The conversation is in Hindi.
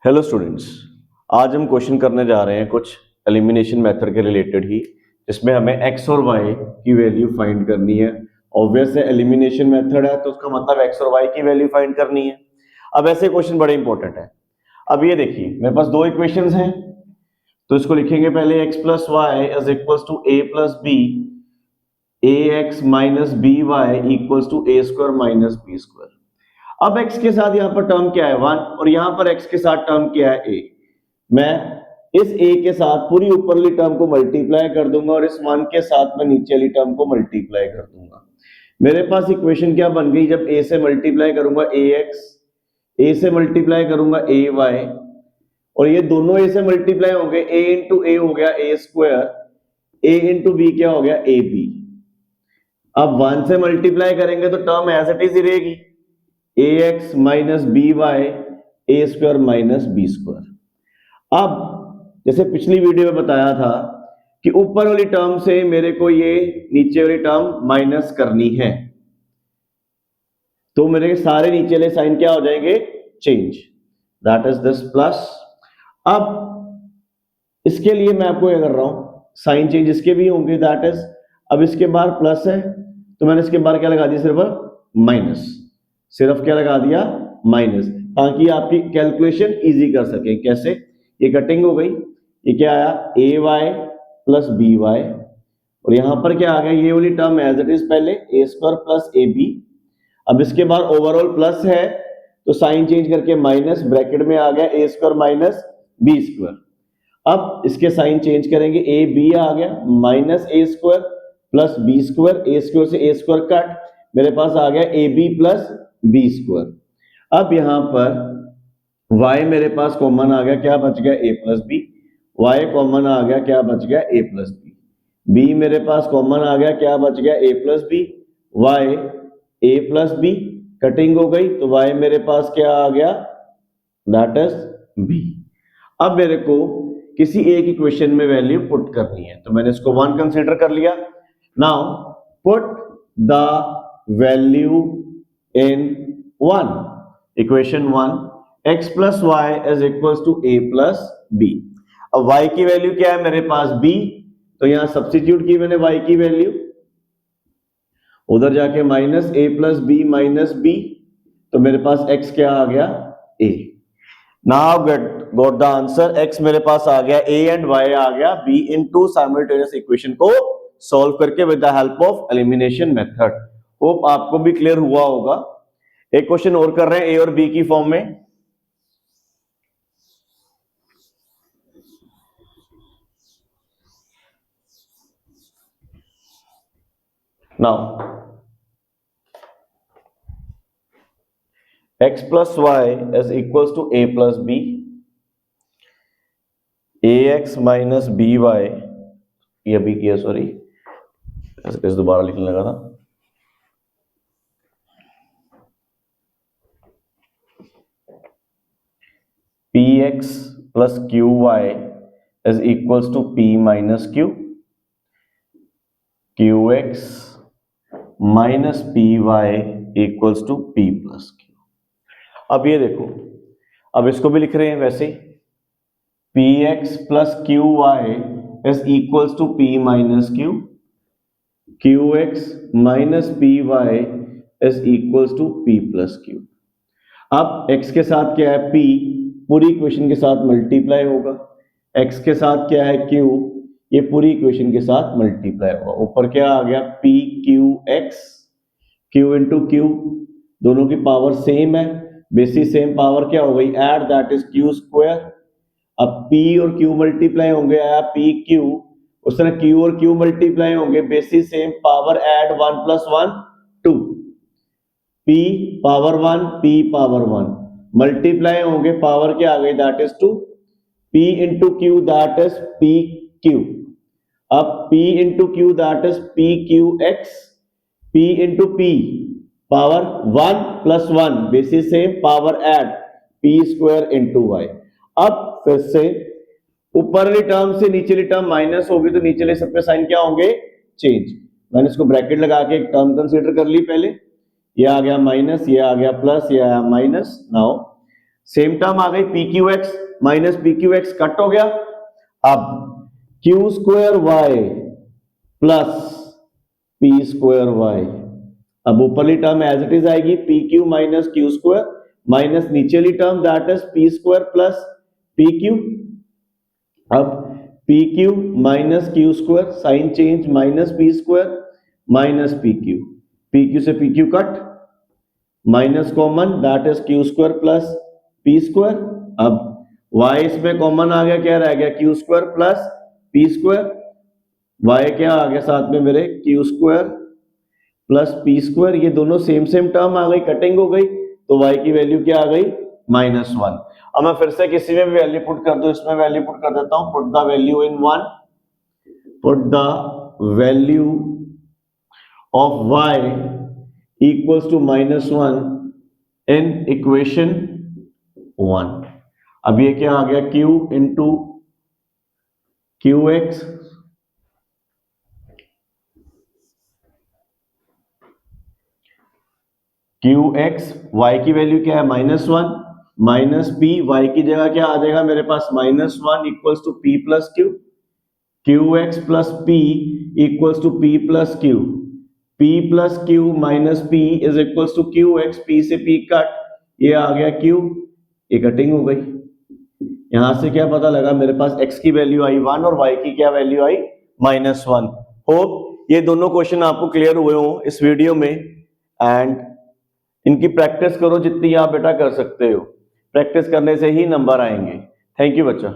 हेलो स्टूडेंट्स, आज हम क्वेश्चन करने जा रहे हैं कुछ एलिमिनेशन मेथड के रिलेटेड ही, जिसमें हमें x और y की वैल्यू फाइंड करनी है। ऑब्वियस है, एलिमिनेशन मेथड है तो उसका मतलब x और y की वैल्यू फाइंड करनी है। अब ऐसे क्वेश्चन बड़े इंपॉर्टेंट है। अब ये देखिए, मेरे पास दो इक्वेशंस हैं, तो इसको लिखेंगे पहले x plus Y is equal to a plus B, A X minus B Y equal to A square minus B square. अब x के साथ यहां पर टर्म क्या है 1 और यहां पर x के साथ टर्म क्या है a। मैं इस a के साथ पूरी ऊपरली टर्म को मल्टीप्लाई कर दूंगा और इस 1 के साथ मैं नीचे वाली टर्म को मल्टीप्लाई कर दूंगा। मेरे पास इक्वेशन क्या बन गई, जब a से मल्टीप्लाई करूंगा ax, a से मल्टीप्लाई करूंगा ay और ये दोनों a से मल्टीप्लाई होंगे, a इंटू a हो गया a square, a into b क्या हो गया ab। अब 1 से मल्टीप्लाई करेंगे तो टर्म एज इट इज ही रहेगी, ax minus B Y A square minus B square. अब जैसे पिछली वीडियो में बताया था कि ऊपर वाली टर्म से मेरे को ये नीचे वाली टर्म माइनस करनी है, तो मेरे सारे नीचे वाले साइन क्या हो जाएंगे, change, that is this plus. अब इसके लिए मैं आपको क्या कर रहा हूं, साइन चेंज इसके भी होंगे, दैट इज, अब इसके बाहर प्लस है तो मैंने इसके बाहर क्या लगा दिया, सिर्फ माइनस, सिर्फ क्या लगा दिया, माइनस, ताकि आपकी कैलकुलेशन इजी कर सके। कैसे, ये कटिंग हो गई, ये क्या आया ए वाई प्लस बी वाई और यहां पर क्या आ गया, ये वाली टर्म एज इट इज पहले A square plus A B. अब इसके बाद ओवरऑल प्लस है तो साइन चेंज करके माइनस, ब्रैकेट में आ गया A square minus B square. अब इसके साइन चेंज करेंगे, ए बी आ गया minus A square plus B square, A square से ए स्क्वायर कट, मेरे पास आ गया A B plus B square. अब यहां पर y मेरे पास कॉमन आ गया, क्या बच गया a plus B, y common आ गया, क्या बच गया a प्लस बी, b मेरे पास कॉमन आ गया, क्या बच गया a plus B, y a plus B, cutting हो गई तो y मेरे पास क्या आ गया, दैट इज b। अब मेरे को किसी एक इक्वेशन में वैल्यू पुट करनी है, तो मैंने इसको 1 कंसीडर कर लिया। Now put the value in 1, equation 1, x plus y is equals to a plus b। अब y की वैल्यू क्या है मेरे पास b, तो यहां सब्स्टिट्यूट की मैंने y की वैल्यू, उधर जाके minus a plus B minus b, तो मेरे पास x क्या आ गया, a। Now got the answer, x मेरे पास आ गया a एंड y आ गया b in two simultaneous equation को सॉल्व करके with the help of elimination method. Hope आपको भी क्लियर हुआ होगा। एक क्वेश्चन और कर रहे हैं ए और बी की फॉर्म में। Now x plus Y is equal to a plus B, A X minus B Y, ये बी किया, सॉरी ऐसे दोबारा लिखने लगा था, P X plus Q Y is equal to P minus Q, Q x minus P Y equals to P plus Q. अब ये देखो, अब इसको भी लिख रहे हैं वैसे, P X plus Q Y is equals to P minus Q, Q x minus P Y is equals to P plus Q. अब x के साथ क्या है p, पूरी इक्वेशन के साथ मल्टीप्लाई होगा, x के साथ क्या है q, ये पूरी इक्वेशन के साथ मल्टीप्लाई होगा। ऊपर क्या आ गया, p q x, q into q, दोनों की पावर सेम है, बेसिस सेम, पावर क्या हो गई add, that is q square. अब p और q मल्टीप्लाई होंगे, आया p q, उस तरह q और q मल्टीप्लाई होंगे, basis same, power add 1 plus 1 2, p power 1 p power 1 multiply होंगे, पावर क्या आ गई, that is 2, p into q that is p q। अब p into q that is p q x, p into p power 1 plus 1, basis से power add p square into y। अब फिर से ऊपर वाली टर्म से नीचे वाली टर्म माइनस होगी तो नीचे वाले सबके साइन क्या होंगे, चेंज। मैंने इसको ब्रैकेट लगा के एक टर्म कंसीडर कर ली पहले, ये आ गया माइनस, ये आ गया प्लस, ये आया माइनस। नाउ सेम टर्म आ गई, p q x minus p q x cut हो गया। अब q square y plus p square y, अब ऊपरली टर्म एज इट इज आएगी, p q minus q square minus नीचेली term that is p square plus p q. अब p q minus q square, sign change, minus p square minus p q से p q cut, minus common that is Q square plus p square. अब y इसमें कॉमन आ गया, क्या रह गया, Q square plus p square, y क्या आ गया साथ में मेरे, Q square plus p square, ये दोनों सेम सेम टर्म आ गई, कटिंग हो गई, तो y की वैल्यू क्या आ गई, -1। अब मैं फिर से किसी में भी वैल्यू पुट कर दूं, इसमें वैल्यू पुट कर देता हूं, put the value in 1, put the value of y equals to -1 in equation 1। अब ये क्या आ गया, q into Q X Q X, Y की वैल्यू क्या है, -1 माइनस पी, वाई की जगह क्या आ जाएगा मेरे पास, -1 equals to P plus Q, Q X plus P equals to P plus Q, P plus Q minus P is equals to Q X, P से पी कट, ये आ गया क्यू, ये कटिंग हो गई। यहां से क्या पता लगा, मेरे पास x की वैल्यू आई 1 और y की क्या वैल्यू आई, -1। होप ये दोनों क्वेश्चन आपको क्लियर हुए हों इस वीडियो में, एंड इनकी प्रैक्टिस करो जितनी आप बेटा कर सकते हो, प्रैक्टिस करने से ही नंबर आएंगे। थैंक यू बच्चा।